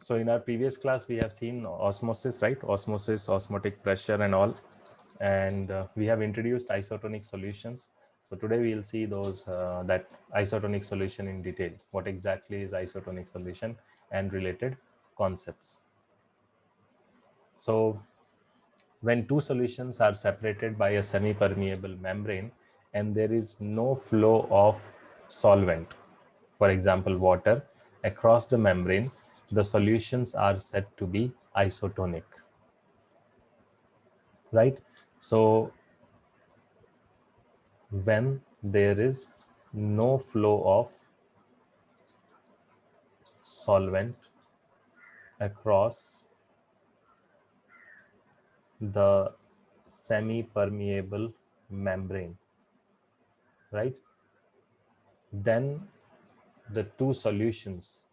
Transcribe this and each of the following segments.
So in our previous class, we have seen osmosis, right? Osmosis, osmotic pressure and all. And we have introduced isotonic solutions. So today we'll see those, that isotonic solution in detail. What exactly is isotonic solution and related concepts. So when two solutions are separated by a semi-permeable membrane and there is no flow of solvent, for example water, across the membrane, the solutions are said to be isotonic, right? So when there is no flow of solvent across the semi-permeable membrane, right, then the two solutions,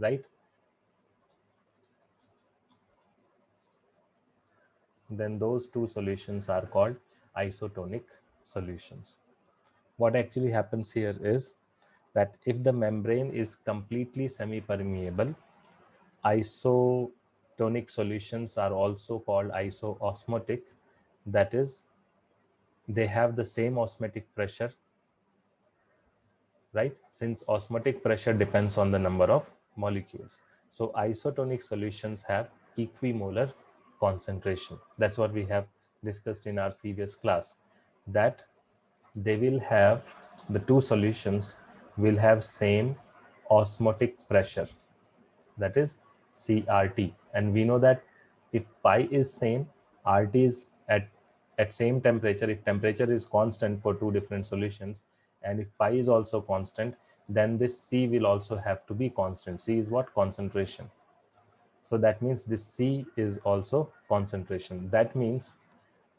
right, then those two solutions are called isotonic solutions. What actually happens here is that if the membrane is completely semi-permeable, isotonic solutions are also called isoosmotic. That is, they have the same osmotic pressure, right? Since osmotic pressure depends on the number of molecules. So isotonic solutions have equimolar concentration. That's what we have discussed in our previous class, that they will have, the two solutions will have same osmotic pressure, that is CRT. And we know that if pi is same, RT is at same temperature. If temperature is constant for two different solutions, and if pi is also constant, then this C will also have to be constant. C is what? Concentration. So that means this C is also concentration. That means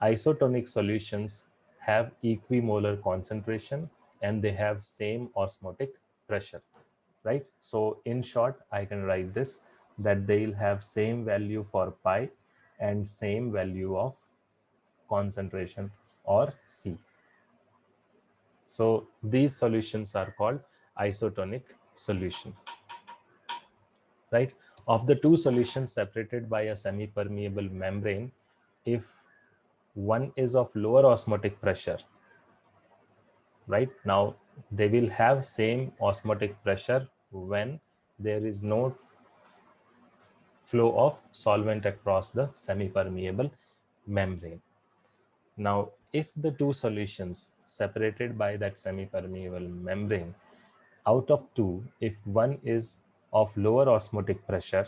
isotonic solutions have equimolar concentration and they have same osmotic pressure, right? So in short, I can write this, that they'll have same value for pi and same value of concentration, or C. So these solutions are called isotonic solution, right? Of the two solutions separated by a semi-permeable membrane, if one is of lower osmotic pressure, right, now they will have same osmotic pressure when there is no flow of solvent across the semi-permeable membrane. Now, if the two solutions separated by that semi-permeable membrane, out of two, if one is of lower osmotic pressure,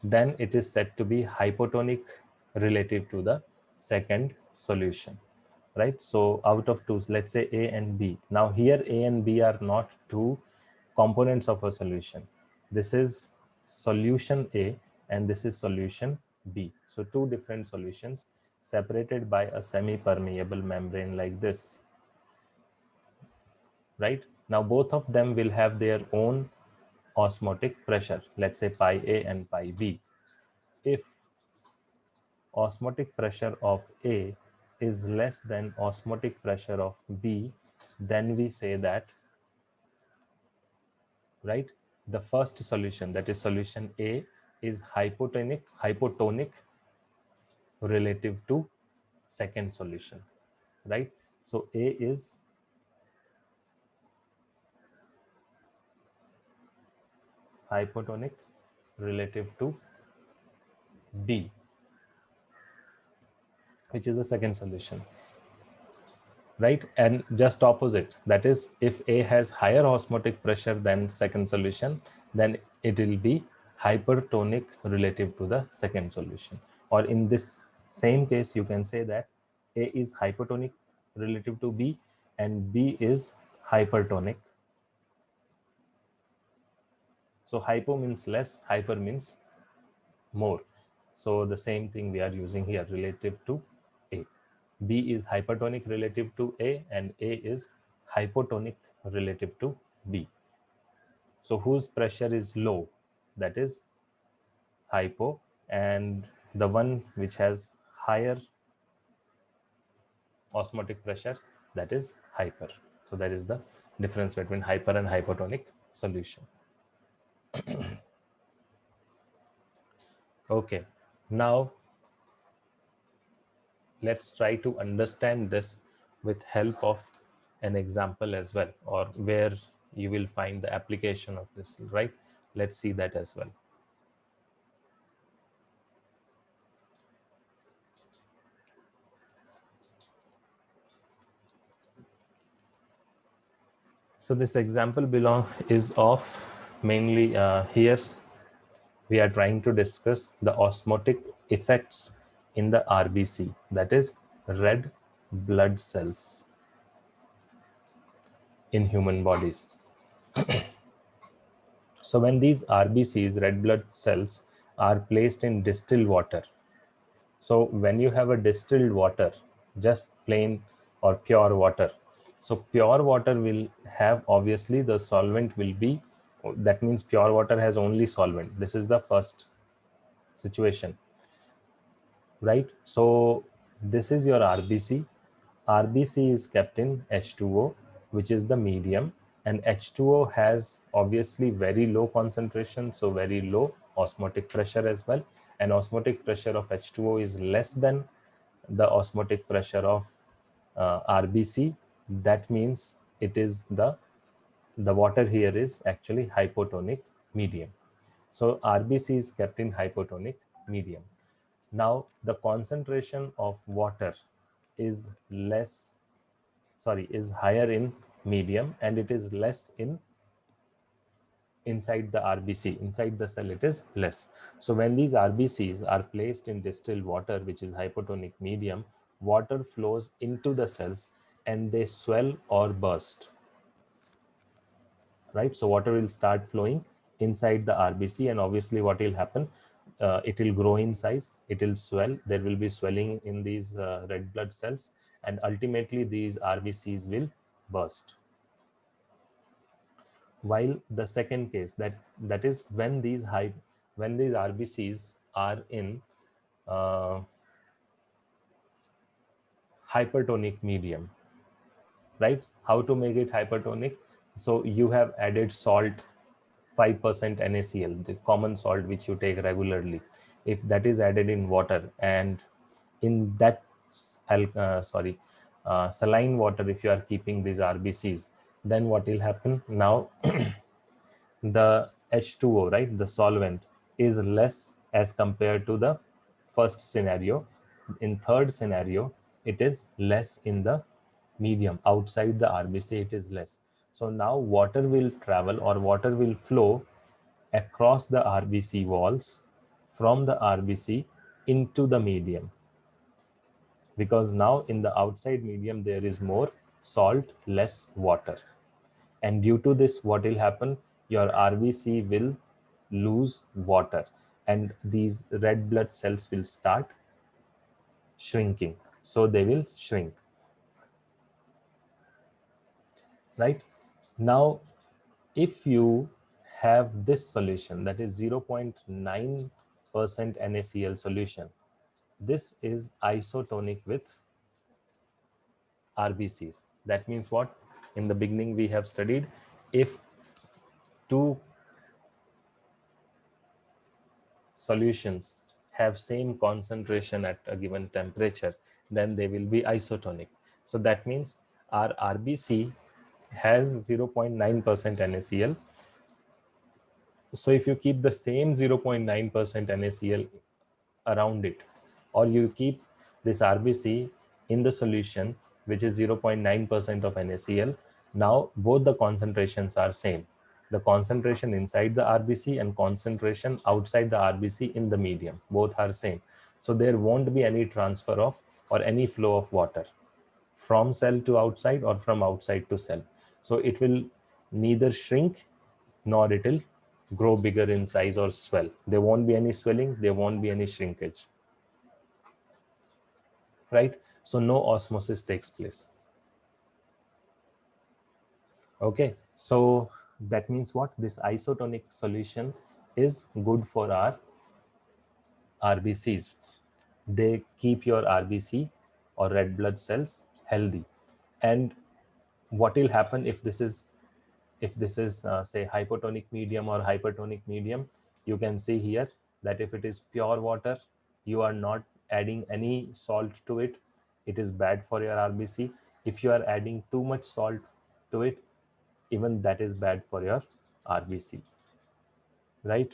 then it is said to be hypotonic relative to the second solution, right? So out of two, let's say A and B. Now here A and B are not two components of a solution. This is solution A and this is solution B. So two different solutions separated by a semi-permeable membrane like this, right? Now both of them will have their own osmotic pressure, let's say pi A and pi B. If osmotic pressure of A is less than osmotic pressure of B, then we say that, right, the first solution, that is solution A, is hypotonic relative to second solution, right? So A is hypotonic relative to B, which is the second solution, right? And just opposite, that is, if A has higher osmotic pressure than second solution, then it will be hypertonic relative to the second solution. Or in this same case, you can say that A is hypotonic relative to B and B is hypertonic. So hypo means less, hyper means more. So the same thing we are using here, relative to A. B is hypertonic relative to A and A is hypotonic relative to B. So whose pressure is low? That is hypo, and the one which has higher osmotic pressure, that is hyper. So that is the difference between hyper and hypotonic solution. Okay, now let's try to understand this with help of an example as well, or where you will find the application of this, right? Let's see that as well. So this example is of mainly here we are trying to discuss the osmotic effects in the RBC, that is red blood cells in human bodies. So when these RBCs, red blood cells, are placed in distilled water, so when you have a distilled water, just plain or pure water, so pure water will have, obviously the solvent will be, that means pure water has only solvent. This is the first situation, right? So this is your RBC. RBC is kept in H2O, which is the medium, and H2O has obviously very low concentration, so very low osmotic pressure as well. And osmotic pressure of H2O is less than the osmotic pressure of RBC. That means it is the water here is actually hypotonic medium. So RBC is kept in hypotonic medium. Now the concentration of water is less, sorry, is higher in medium, and it is less in inside the RBC. Inside the cell it is less. So when these RBCs are placed in distilled water, which is hypotonic medium, water flows into the cells and they swell or burst, right? So water will start flowing inside the RBC, and obviously what will happen, it will grow in size, it will swell, there will be swelling in these red blood cells, and ultimately these RBCs will burst. While the second case, that is when these RBCs are in uh, hypertonic medium, right? How to make it hypertonic? So you have added salt, 5% NaCl, the common salt which you take regularly. If that is added in water, and in that saline water, if you are keeping these RBCs, then what will happen now? The H2O, right, the solvent, is less as compared to the first scenario. In third scenario, it is less in the medium. Outside the RBC, it is less. So now water will travel, or water will flow across the RBC walls from the RBC into the medium, because now in the outside medium there is more salt, less water. And due to this, what will happen? Your RBC will lose water, and these red blood cells will start shrinking. So they will shrink, right? Now, if you have this solution, that is 0.9% NaCl solution, this is isotonic with RBCs. That means what? In the beginning, we have studied, if two solutions have same concentration at a given temperature, then they will be isotonic. So that means our RBC has 0.9% NaCl. So if you keep the same 0.9% NaCl around it, or you keep this RBC in the solution which is 0.9% of NaCl, now both the concentrations are same. The concentration inside the RBC and concentration outside the RBC in the medium, both are same. So there won't be any transfer of, or any flow of water from cell to outside or from outside to cell. So it will neither shrink nor it will grow bigger in size or swell. There won't be any swelling, there won't be any shrinkage, right? So no osmosis takes place. Okay, so that means what? This isotonic solution is good for our RBCs. They keep your RBC or red blood cells healthy. And what will happen if this is, say hypotonic medium or hypertonic medium? You can see here that if it is pure water, you are not adding any salt to it, it is bad for your RBC. If you are adding too much salt to it, even that is bad for your RBC, right?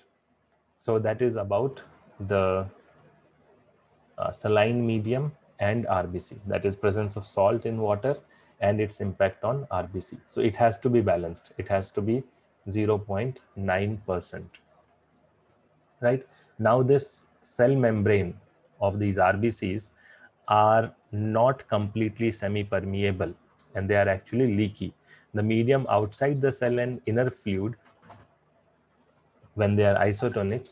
So that is about the saline medium and RBC, that is presence of salt in water and its impact on RBC. So it has to be balanced. It has to be 0.9%, right? Now this cell membrane of these RBCs are not completely semi-permeable and they are actually leaky. The medium outside the cell and inner fluid, when they are isotonic,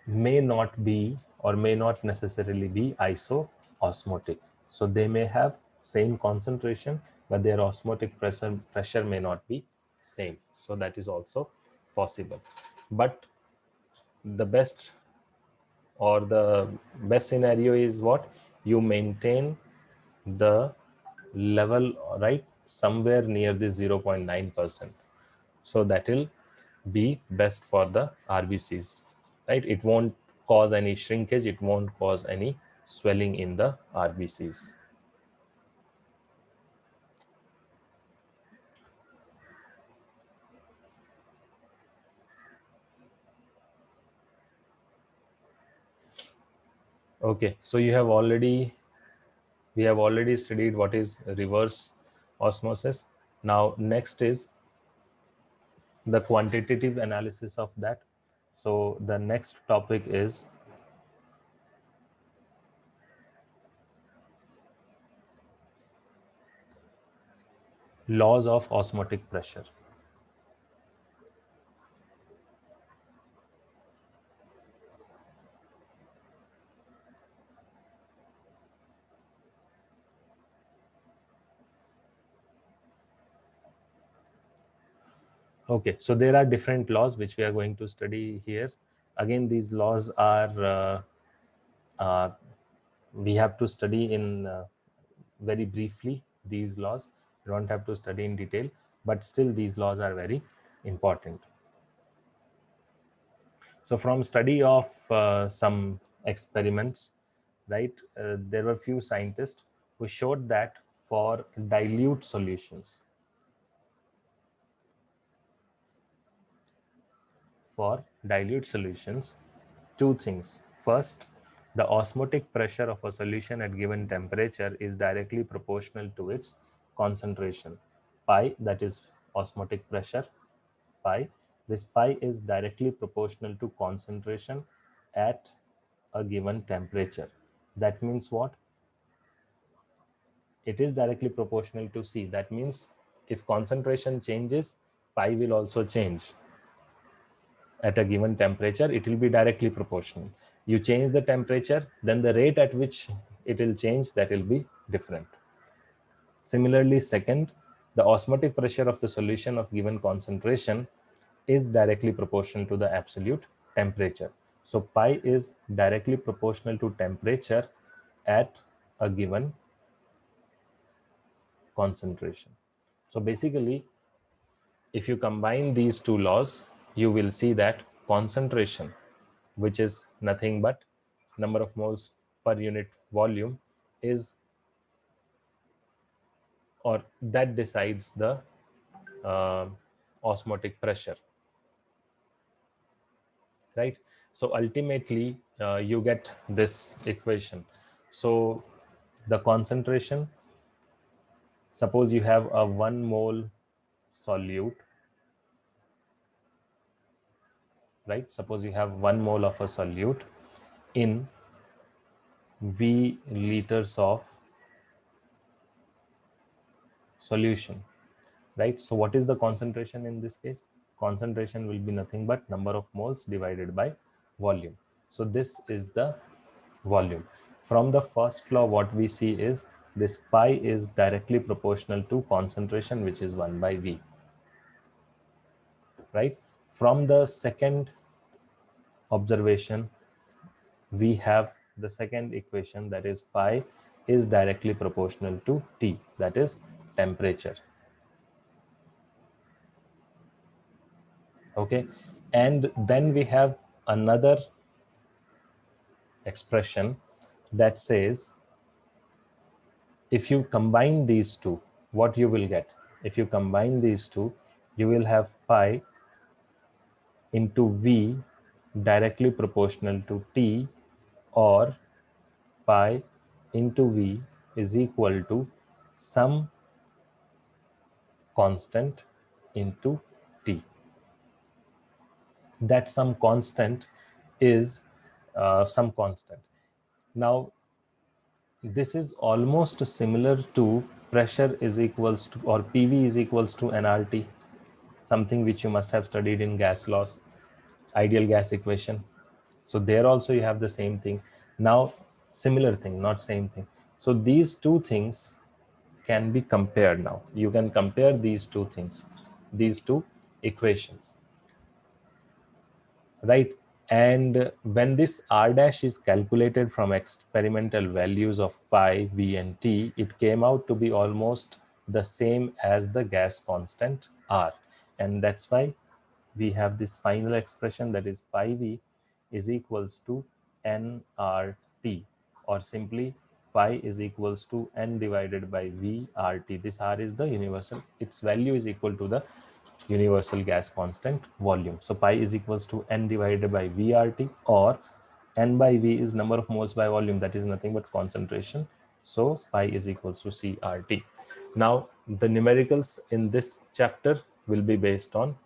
may not be or may not necessarily be isoosmotic. So they may have same concentration, but their osmotic pressure may not be same. So that is also possible. But the best or the best scenario is what? You maintain the level, right, somewhere near this 0.9%. So that will be best for the RBCs, right? It won't cause any shrinkage, it won't cause any swelling in the RBCs. Okay, so we have already studied what is reverse osmosis. Now next is the quantitative analysis of that. So the next topic is laws of osmotic pressure. Okay, so there are different laws which we are going to study here. Again, these laws are we have to study in very briefly. These laws you don't have to study in detail, but still these laws are very important. So from study of some experiments, right, there were few scientists who showed that for dilute solutions, two things. First, the osmotic pressure of a solution at given temperature is directly proportional to its concentration. Pi, that is osmotic pressure, pi. This pi is directly proportional to concentration at a given temperature. That means what? It is directly proportional to C. That means if concentration changes, pi will also change. At a given temperature, it will be directly proportional. You change the temperature, then the rate at which it will change, that will be different. Similarly, second, the osmotic pressure of the solution of given concentration is directly proportional to the absolute temperature. So pi is directly proportional to temperature at a given concentration. So basically, if you combine these two laws, you will see that concentration, which is nothing but number of moles per unit volume, is, or that decides the uh, osmotic pressure, right? So ultimately, you get this equation. So the concentration, suppose you have a 1 mole solute, right? Suppose you have 1 mole of a solute in V liters of solution, right? So what is the concentration in this case? Concentration will be nothing but number of moles divided by volume. So this is the volume. From the first law, what we see is this pi is directly proportional to concentration, which is 1 by V, right? From the second observation, we have the second equation, that is pi is directly proportional to T, that is temperature. Okay, and then we have another expression that says if you combine these two, what you will get? If you combine these two, you will have pi into V directly proportional to T, or pi into V is equal to some constant into T. That some constant is some constant. Now, this is almost similar to pressure is equals to, or PV is equals to nRT, something which you must have studied in gas laws, ideal gas equation. So there also you have the same thing. Now, similar thing, not same thing. So these two things can be compared now. You can compare these two things, these two equations, right? And when this R dash is calculated from experimental values of pi, V, and T, it came out to be almost the same as the gas constant R. And that's why we have this final expression, that is pi V is equals to nRT, or simply pi is equals to n divided by VRT. This R is the universal, its value is equal to the universal gas constant volume. So pi is equals to n divided by VRT, or n by V is number of moles by volume, that is nothing but concentration. So pi is equals to CRT. Now the numericals in this chapter will be based on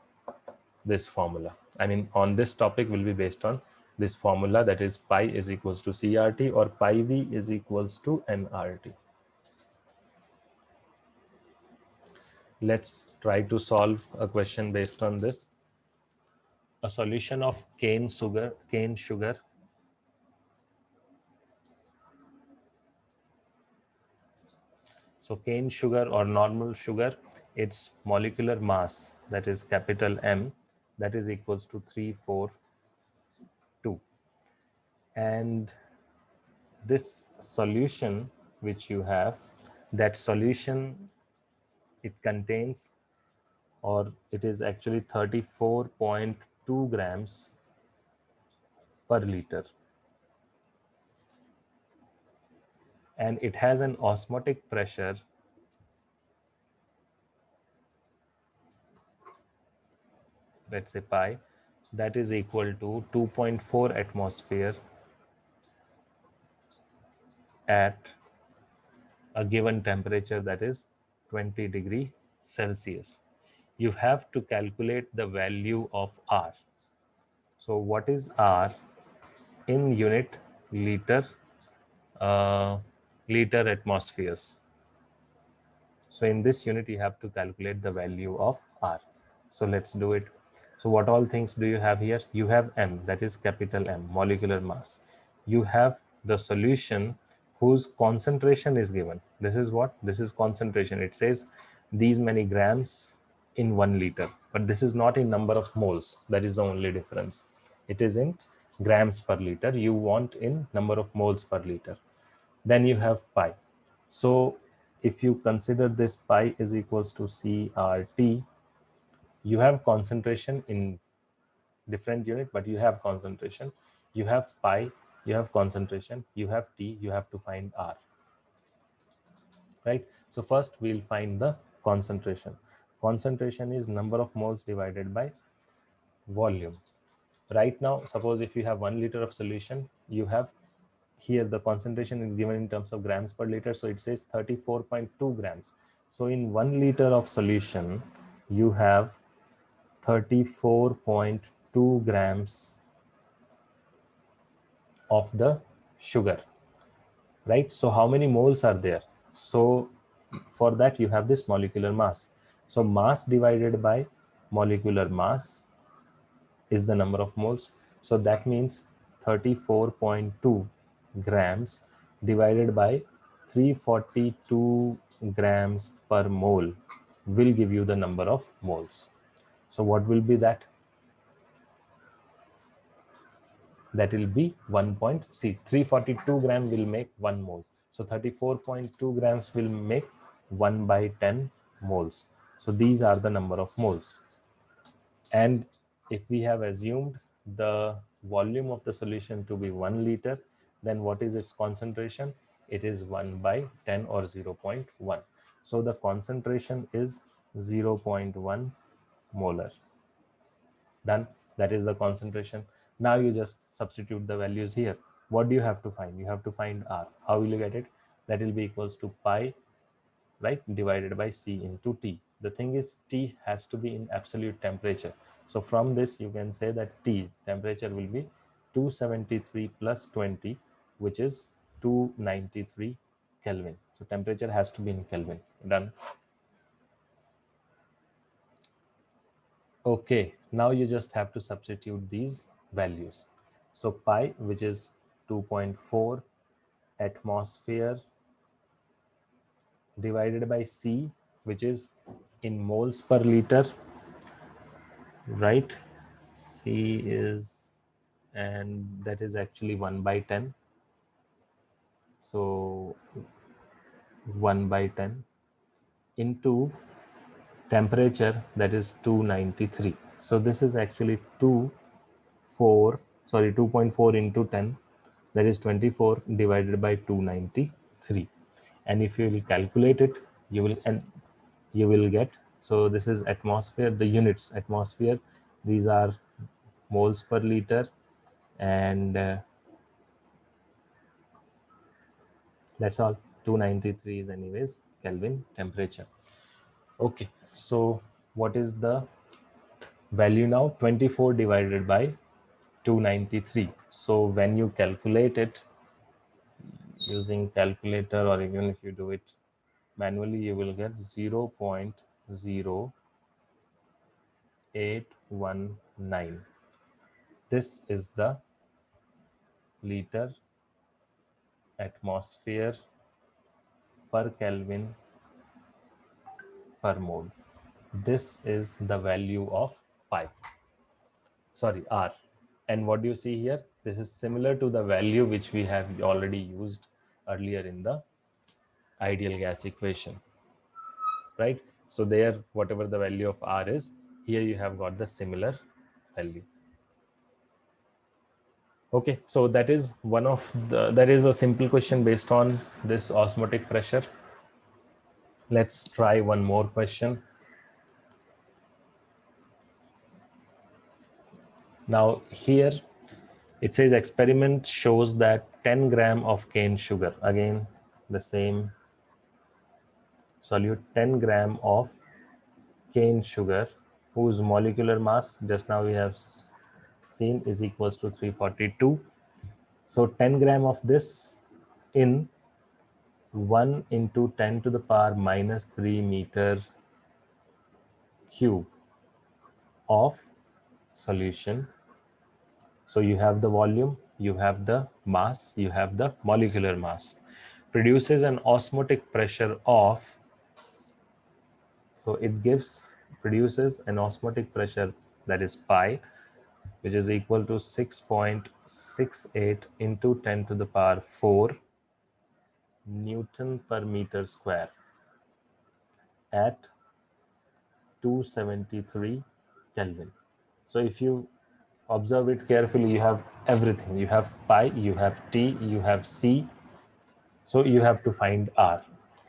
this formula. I mean, on this topic will be based on this formula, that is pi is equals to CRT, or pi V is equals to nRT. Let's try to solve a question based on this. A solution of cane sugar. So cane sugar or normal sugar, its molecular mass, that is capital M, that is equals to 342. And this solution which you have, that solution, it contains, or it is actually 34.2 grams per liter, and it has an osmotic pressure let's say pi, that is equal to 2.4 atmosphere at a given temperature, that is 20 degree Celsius. You have to calculate the value of R. So what is R in unit liter, liter atmospheres? So in this unit, you have to calculate the value of R. So let's do it. So what all things do you have here? You have M, that is capital M, molecular mass. You have the solution whose concentration is given. This is what? This is concentration. It says these many grams in 1 liter, but this is not in number of moles. That is the only difference. It is in grams per liter. You want in number of moles per liter. Then you have pi. So if you consider this pi is equals to CRT, you have concentration in different unit, but you have concentration. You have pi, you have concentration, you have T, you have to find R, right? So first we'll find the concentration. Concentration is number of moles divided by volume. Right now, suppose if you have 1 liter of solution, you have here the concentration is given in terms of grams per liter, so it says 34.2 grams. So in 1 liter of solution, you have 34.2 grams of the sugar, right? So how many moles are there? So for that you have this molecular mass. So mass divided by molecular mass is the number of moles. So that means 34.2 grams divided by 342 grams per mole will give you the number of moles. So what will be that? That will be 342 gram will make 1 mole. So 34.2 grams will make 1 by 10 moles. So these are the number of moles. And if we have assumed the volume of the solution to be 1 liter, then what is its concentration? It is 1 by 10 or 0.1. So the concentration is 0.1 molar. Done. That is the concentration. Now you just substitute the values here. What do you have to find? You have to find R. How will you get it? That will be equals to pi, right, divided by C into T. The thing is, T has to be in absolute temperature. So from this, you can say that T temperature will be 273 plus 20, which is 293 Kelvin. So temperature has to be in Kelvin. Done. Okay, now you just have to substitute these values. So pi, which is 2.4 atmosphere, divided by C, which is in moles per liter, right? C is, and that is actually 1 by 10. So 1 by 10 into temperature, that is 293. So this is actually 2.4 into 10, that is 24 divided by 293. And if you will calculate it, you will get, so this is atmosphere, the units atmosphere, these are moles per liter, and that's all. 293 is anyways Kelvin temperature. Okay, so what is the value now? 24 divided by 293. So when you calculate it using calculator, or even if you do it manually, you will get 0.0819. This is the liter atmosphere per Kelvin per mole. This is the value of pi, sorry, R. And what do you see here? This is similar to the value which we have already used earlier in the ideal gas equation, right? So there, whatever the value of R is, here you have got the similar value. Okay, so that is one of the, that is a simple question based on this osmotic pressure. Let's try one more question. Now here it says experiment shows that 10 gram of cane sugar, again the same solute, 10 gram of cane sugar, whose molecular mass just now we have seen is equals to 342. So 10 gram of this in 1 into 10 to the power minus 3 meter cube of solution. So you have the volume, you have the mass, you have the molecular mass, produces an osmotic pressure of, so it produces an osmotic pressure, that is pi, which is equal to 6.68 into 10 to the power 4 Newton per meter square at 273 Kelvin. So if you observe it carefully, you have everything. You have pi, you have T, you have C. So you have to find R.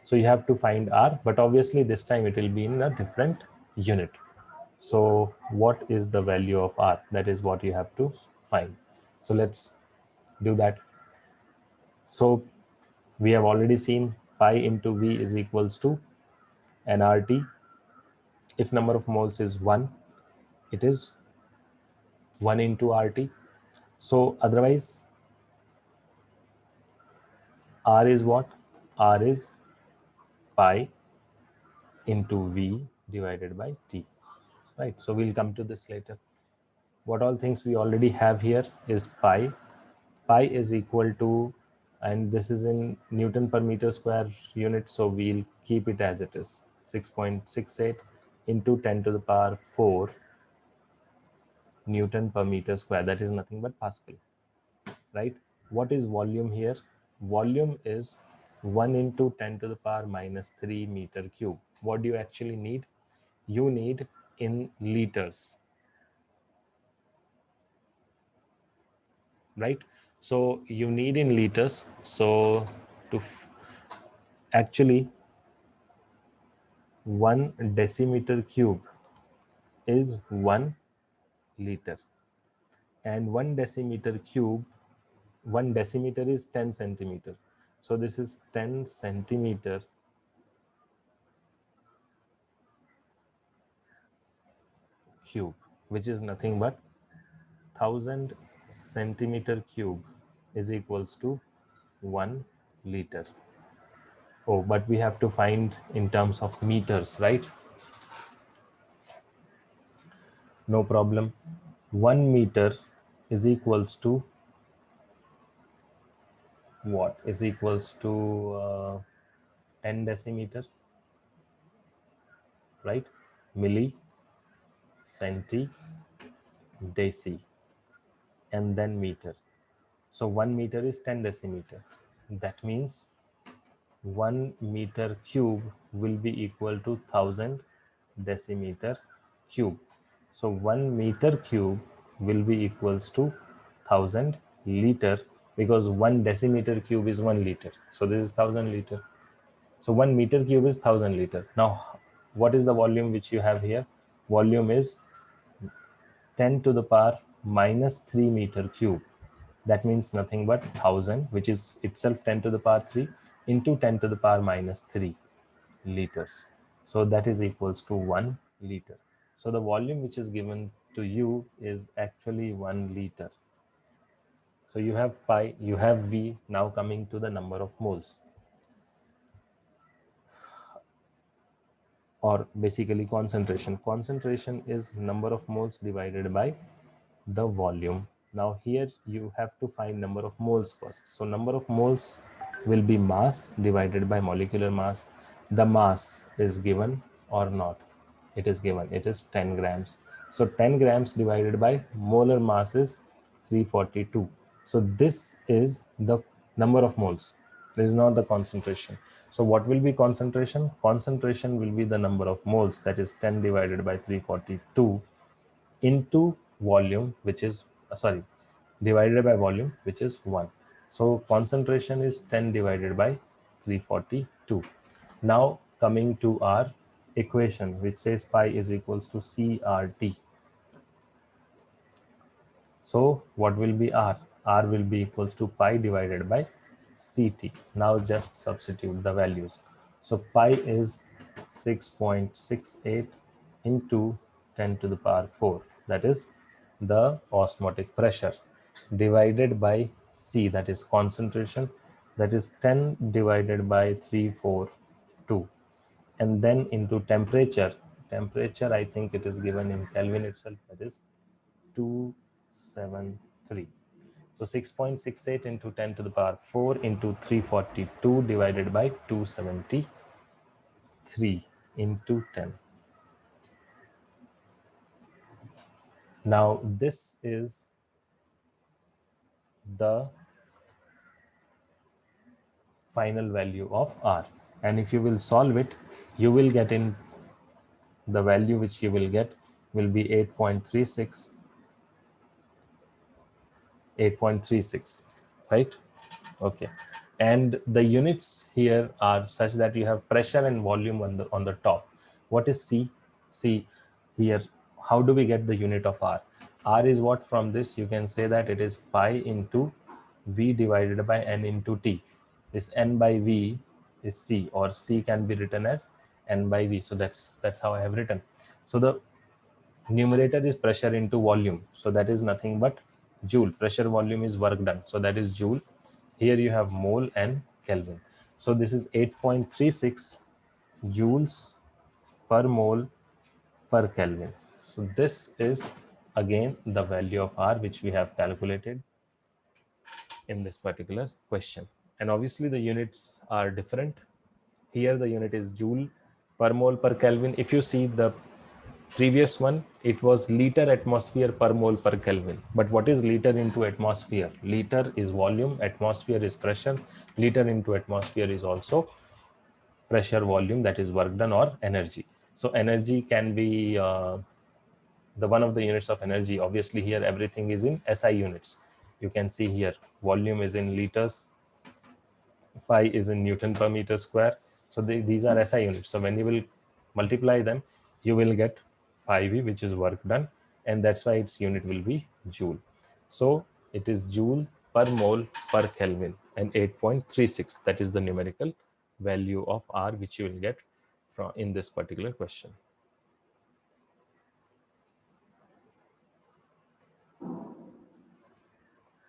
So you have to find R, but obviously this time it will be in a different unit. So what is the value of R? That is what you have to find. So let's do that. So we have already seen pi into V is equals to nRT. If number of moles is 1, it is 1 into RT. So otherwise, R is what? R is pi into V divided by T, right? So we'll come to this later. What all things we already have here is pi. Pi is equal to, and this is in Newton per meter square unit, so we'll keep it as it is, 6.68 into 10 to the power 4 Newton per meter square. That is nothing but Pascal, right? What is volume here? Volume is 1 into 10 to the power minus 3 meter cube. What do you actually need? You need in liters. right? So you need in liters. So to actually 1 decimeter cube is 1 liter, and 1 decimeter cube, 1 decimeter is 10 centimeter. So this is 10 centimeter cube, which is nothing but 1000 centimeter cube is equals to 1 liter. Oh, but we have to find in terms of meters, right? No problem. 1 meter is equals to what? Is equals to 10 decimeter, right? Milli, centi, deci, and then meter. So 1 meter is 10 decimeter. That means 1 meter cube will be equal to 1000 decimeter cube. So 1 meter cube will be equals to 1000 liter, because 1 decimeter cube is 1 liter. So this is 1000 liter. So 1 meter cube is 1000 liter. Now, what is the volume which you have here? Volume is 10 to the power minus 3 meter cube. That means nothing but 1000, which is itself 10 to the power 3 into 10 to the power minus 3 liters. So that is equals to 1 liter. So the volume which is given to you is actually 1 liter. So you have pi, you have V. Now coming to the number of moles, or basically concentration. Concentration is number of moles divided by the volume. Now here you have to find number of moles first. So number of moles will be mass divided by molecular mass. The mass is given or not? It is given. It is 10 grams. So 10 grams divided by molar mass is 342. So this is the number of moles. This is not the concentration. So what will be concentration? Concentration will be the number of moles, that is 10 divided by 342 into volume, which is divided by volume, which is 1. So concentration is 10 divided by 342. Now coming to our equation, which says pi is equals to CRT. So what will be R? R will be equals to pi divided by CT. Now just substitute the values. So pi is 6.68 into 10 to the power 4. That is the osmotic pressure, divided by C, that is concentration, that is 10 divided by 342, and then into temperature. Temperature, I think it is given in Kelvin itself, that is 273. So 6.68 into 10 to the power 4 into 342 divided by 273 into 10. Now this is the final value of R, and if you will solve it, you will get in the value which you will get will be 8.36, right? Okay, and the units here are such that you have pressure and volume on the top. What is C? C here, how do we get the unit of R? R is what? From this you can say that it is pi into V divided by N into T. This N by V is C, or C can be written as N by V. So that's how I have written. So the numerator is pressure into volume, so that is nothing but joule. Pressure volume is work done, so that is joule. Here you have mole and Kelvin. So this is 8.36 joules per mole per Kelvin. So this is again the value of R which we have calculated in this particular question. And obviously the units are different. Here the unit is joule per mole per Kelvin. If you see the previous one, it was liter atmosphere per mole per Kelvin. But what is liter into atmosphere? Liter is volume, atmosphere is pressure. Liter into atmosphere is also pressure, volume, that is work done or energy. So energy can be the one of the units of energy. Obviously here everything is in SI units. You can see here volume is in liters, pi is in Newton per meter square. So these are SI units. So when you will multiply them, you will get pi v, which is work done, and that's why its unit will be joule. So it is joule per mole per Kelvin, and 8.36. That is the numerical value of R which you will get from in this particular question.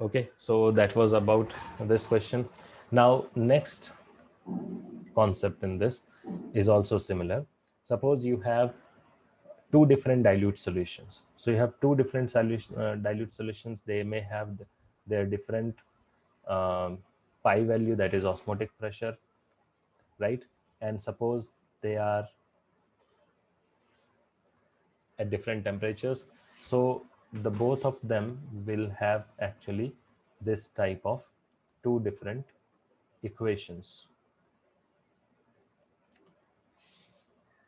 Okay, so that was about this question. Now next concept in this is also similar. Suppose you have two different dilute solutions. So you have two different dilute solutions. They may have their different pi value, that is osmotic pressure, right? And suppose they are at different temperatures. So the both of them will have actually this type of two different equations.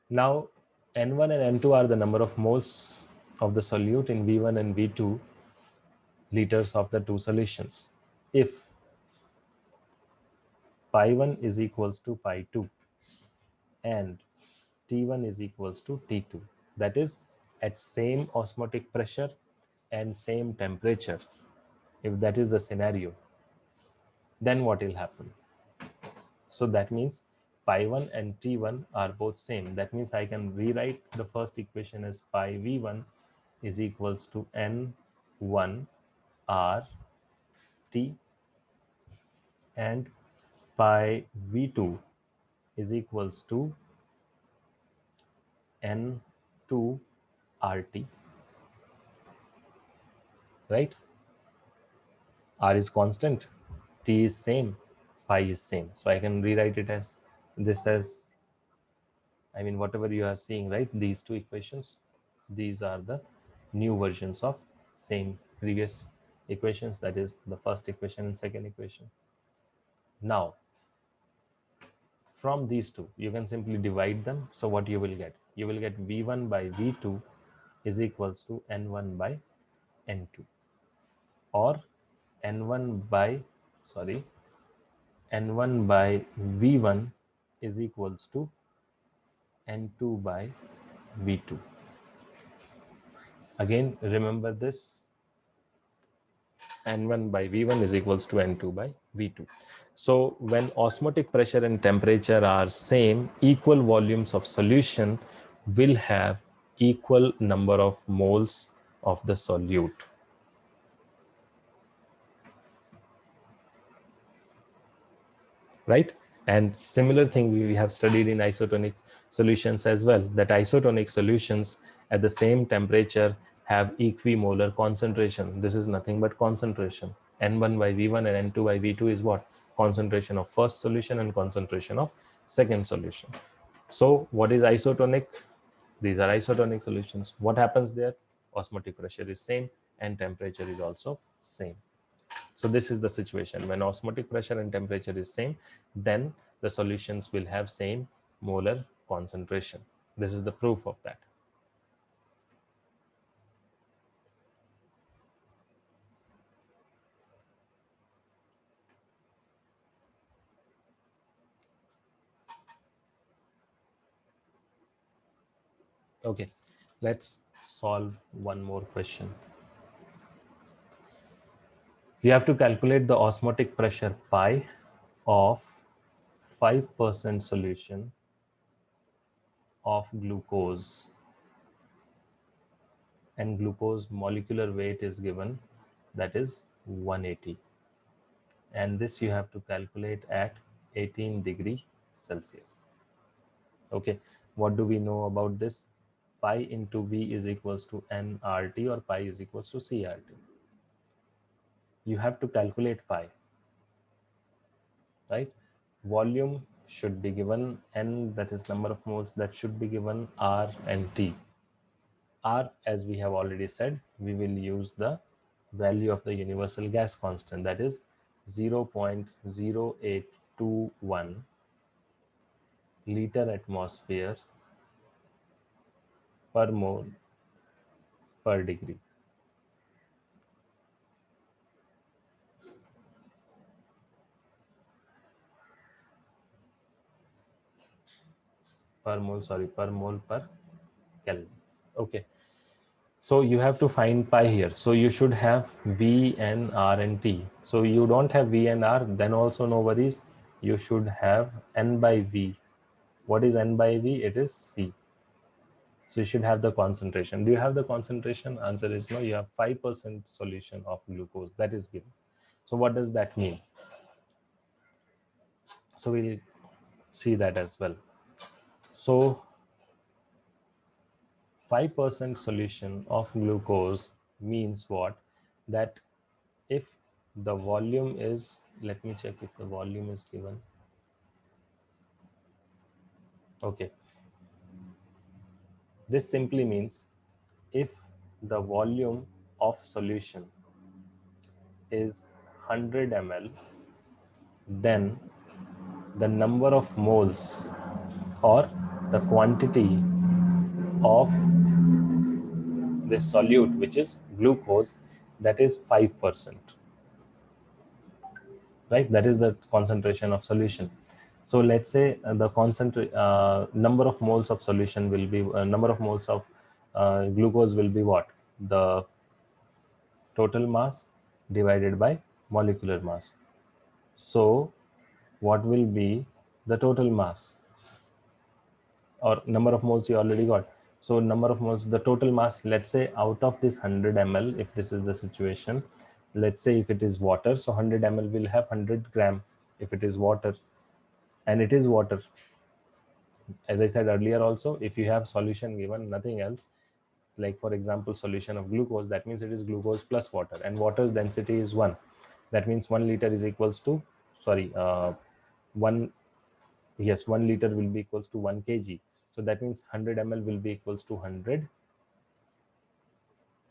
Now N1 and N2 are the number of moles of the solute in V1 and V2 liters of the two solutions. If pi 1 is equals to pi 2 and T1 is equals to T2, that is at same osmotic pressure and same temperature, if that is the scenario, then what will happen? So that means pi 1 and T1 are both same. That means I can rewrite the first equation as pi V1 is equals to N1 R T, and pi V2 is equals to N2 RT, right? R is constant, T is same, phi is same. So I can rewrite it as this as, I mean, whatever you are seeing, right? These two equations, these are the new versions of same previous equations, that is the first equation and second equation. Now, from these two, you can simply divide them. So what you will get? You will get V1 by V2 is equals to N1 by N2, or N1 by, sorry, N1 by V1 is equals to N2 by V2. Again, remember this, N1 by V1 is equals to N2 by V2. So when osmotic pressure and temperature are same, equal volumes of solution will have equal number of moles of the solute. Right? And similar thing we have studied in isotonic solutions as well, that isotonic solutions at the same temperature have equimolar concentration. This is nothing but concentration. N1 by V1 and N2 by V2 is what? Concentration of first solution and concentration of second solution. So what is isotonic? These are isotonic solutions. What happens there? Osmotic pressure is same and temperature is also same. So this is the situation. When osmotic pressure and temperature is same, then the solutions will have same molar concentration. This is the proof of that. Okay, let's solve one more question. We have to calculate the osmotic pressure pi of 5% solution of glucose, and glucose molecular weight is given, that is 180, and this you have to calculate at 18 degree Celsius. Okay, what do we know about this? Pi into V is equals to nRT, or pi is equals to CRT. You have to calculate pi, right? Volume should be given N, that is number of moles, that should be given R and T. R, as we have already said, we will use the value of the universal gas constant, that is 0.0821 liter atmosphere per mole per degree. per mole per Kelvin. Okay. So you have to find pi here. So you should have V, N, R, and T. So you don't have V and R, then also no worries. You should have N by V. What is N by V? It is C. So you should have the concentration. Do you have the concentration? Answer is no. You have 5% solution of glucose. That is given. So what does that mean? So we'll see that as well. So 5% solution of glucose means what? That if the volume is, let me check if the volume is given. Okay. This simply means if the volume of solution is 100 ml, then the number of moles or the quantity of this solute, which is glucose, that is 5%, right? That is the concentration of solution. So let's say the number of moles of solution will be number of moles of glucose will be what? The total mass divided by molecular mass. So what will be the total mass? Or number of moles you already got. So number of moles, the total mass, let's say out of this 100 ml, if this is the situation, let's say if it is water, so 100 ml will have 100 gram if it is water, and it is water. As I said earlier also, if you have solution given, nothing else, like for example solution of glucose, that means it is glucose plus water, and water's density is 1. That means 1 liter is equals to, sorry, 1 yes, 1 liter will be equals to 1 kg. So that means 100 ml will be equals to 100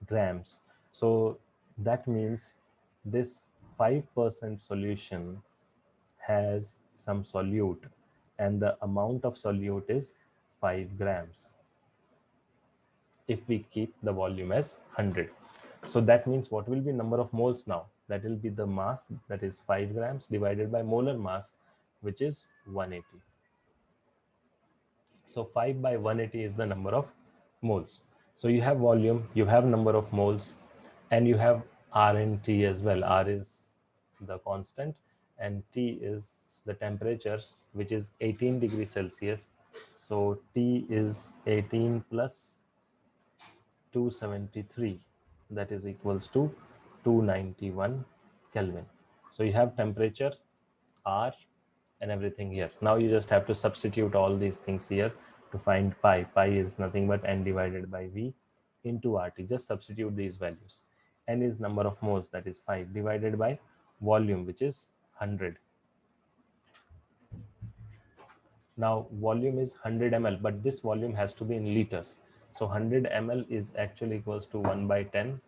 grams. So that means this 5% solution has some solute, and the amount of solute is 5 grams if we keep the volume as 100. So that means what will be number of moles now? That will be the mass, that is 5 grams divided by molar mass, which is 180. So 5 by 180 is the number of moles. So you have volume, you have number of moles, and you have R and T as well. R is the constant and T is the temperature, which is 18 degrees Celsius. So T is 18 plus 273, that is equals to 291 Kelvin. So you have temperature, R, and everything here. Now you just have to substitute all these things here to find pi. Pi is nothing but N divided by V into RT. Just substitute these values. N is number of moles, that is 5, divided by volume, which is 100. Now volume is 100 ml, but this volume has to be in liters. So 100 ml is actually equals to 1 by 10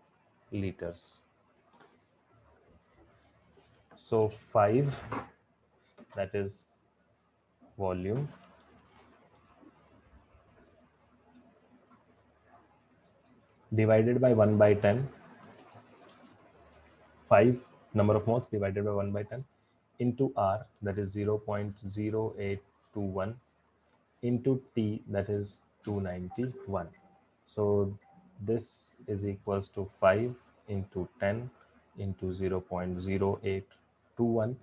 liters. So 5, that is volume, divided by 1 by 10, 5 number of moles divided by 1 by 10 into R, that is 0.0821, into T, that is 291. So this is equals to 5 into 10 into 0.0821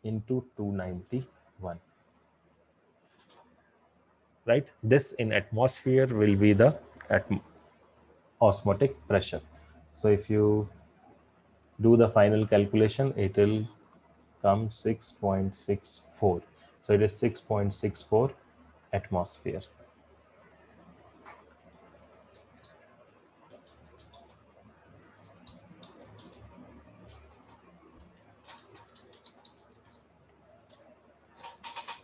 into 291. Right? This in atmosphere will be the osmotic pressure. So if you do the final calculation, it will come 6.64. So it is 6.64 atmosphere.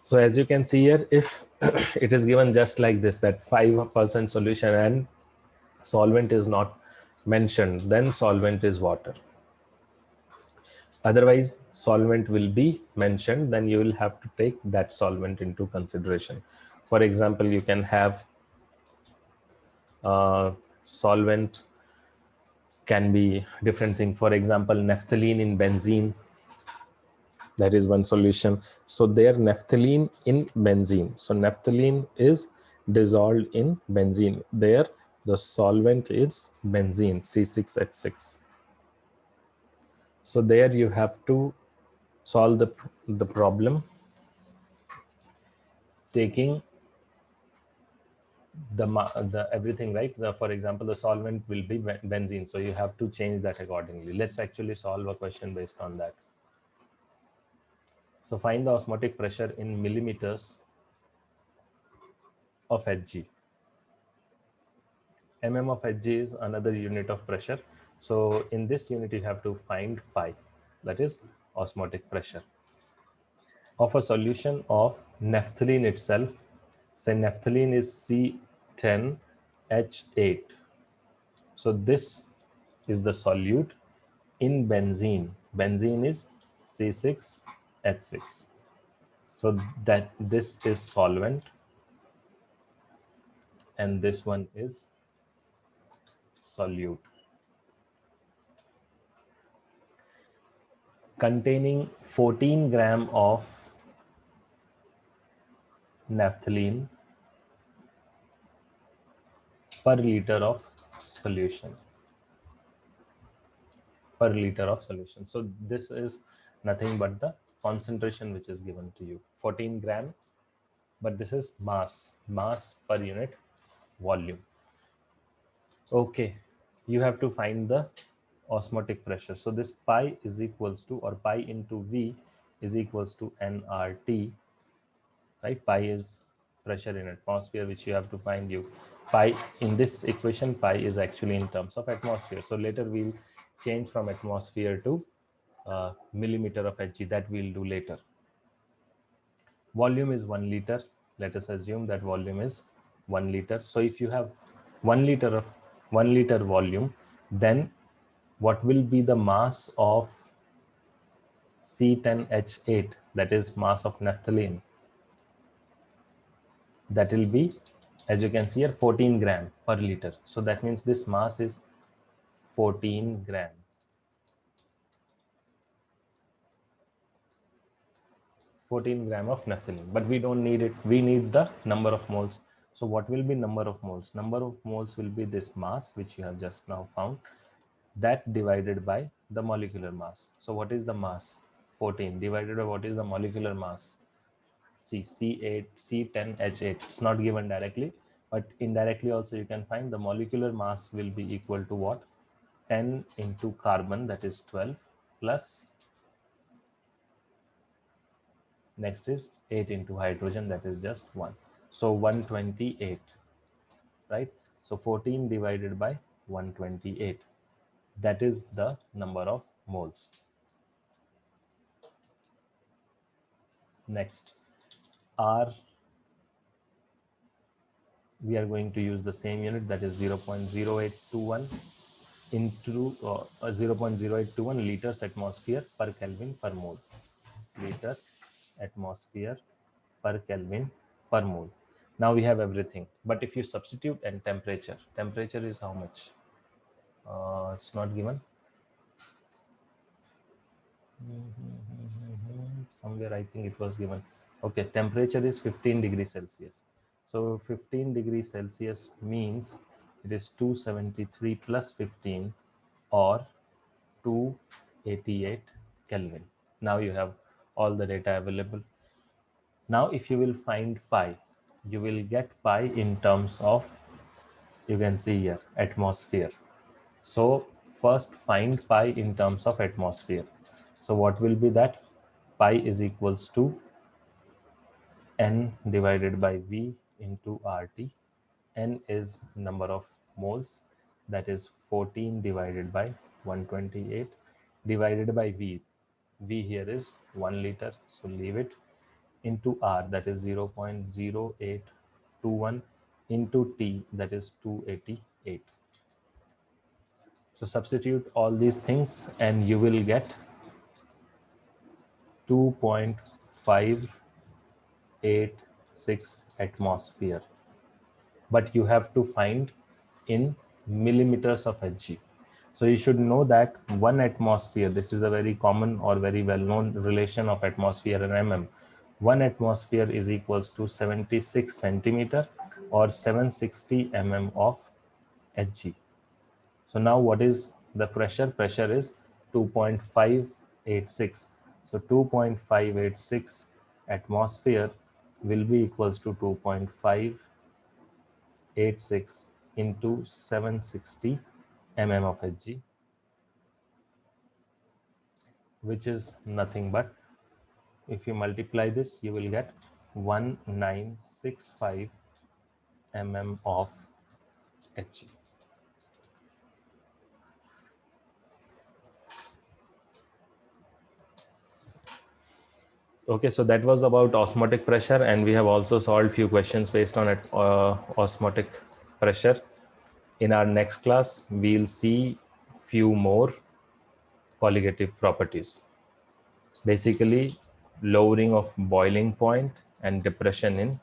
So as you can see here, if it is given just like this, that 5% solution and solvent is not mentioned, then solvent is water. Otherwise, solvent will be mentioned, then you will have to take that solvent into consideration. For example, you can have solvent can be different thing. For example, naphthalene in benzene, that is one solution. So there naphthalene in benzene. So naphthalene is dissolved in benzene. There the solvent is benzene, C6H6. So there you have to solve the problem taking the everything, right? For example, the solvent will be benzene, so you have to change that accordingly. Let's actually solve a question based on that. So find the osmotic pressure in millimeters of Hg. Of Hg is another unit of pressure. So in this unit, you have to find pi, that is osmotic pressure. Of a solution of naphthalene itself, say naphthalene is C10H8. So this is the solute in benzene. Benzene is C6H6. So that this is solvent and this one is solute. Containing 14 gram of naphthalene per liter of solution. So this is nothing but the concentration which is given to you, 14 gram, but this is mass per unit volume. Okay, you have to find the osmotic pressure. So this pi is equals to, or pi into V is equals to nRT, right? Pi is pressure in atmosphere, which you have to find. You pi in this equation, pi is actually in terms of atmosphere. So later we'll change from atmosphere to millimeter of Hg. That we'll do later. Volume is 1 liter. Let us assume that volume is 1 liter. So if you have 1 liter volume, then what will be the mass of C10H8, that is mass of naphthalene? That will be, as you can see here, 14 gram per liter. So that means this mass is 14 gram. 14 gram of naphthalene, but we don't need it. We need the number of moles. So what will be number of moles? Number of moles will be this mass, which you have just now found, that divided by the molecular mass. So what is the mass? 14 divided by what is the molecular mass? C10H8. It's not given directly, but indirectly also you can find the molecular mass will be equal to what? 10 into carbon, that is 12, plus next is 8 into hydrogen, that is just 1. So 128, right? So 14 divided by 128, that is the number of moles. Next, R, we are going to use the same unit, that is 0.0821 into 0.0821 liters atmosphere per Kelvin per mole. Liter atmosphere per Kelvin per mole. Now we have everything, but if you substitute, and temperature is how much? It's not given. Somewhere I think it was given. Okay, temperature is 15 degrees Celsius. So 15 degrees Celsius means it is 273 plus 15 or 288 Kelvin. Now you have all the data available. Now if you will find pi, you will get pi in terms of, you can see here, atmosphere. So first find pi in terms of atmosphere. So what will be that? Pi is equals to N divided by V into RT. N is number of moles, that is 14 divided by 128 divided by V. V here is 1 liter, so leave it, into R, that is 0.0821 into T, that is 288. So substitute all these things and you will get 2.586 atmosphere. But you have to find in millimeters of Hg. So you should know that 1 atmosphere, this is a very common or very well-known relation of atmosphere and mm. 1 atmosphere is equals to 76 centimeter or 760 mm of Hg. So now what is the pressure? Pressure is 2.586. So 2.586 atmosphere will be equals to 2.586 into 760 mm of Hg, which is nothing but, if you multiply this, you will get 1965 mm of Hg. Okay, so that was about osmotic pressure, and we have also solved few questions based on it, osmotic pressure. In our next class, we'll see few more colligative properties. Basically, lowering of boiling point and depression in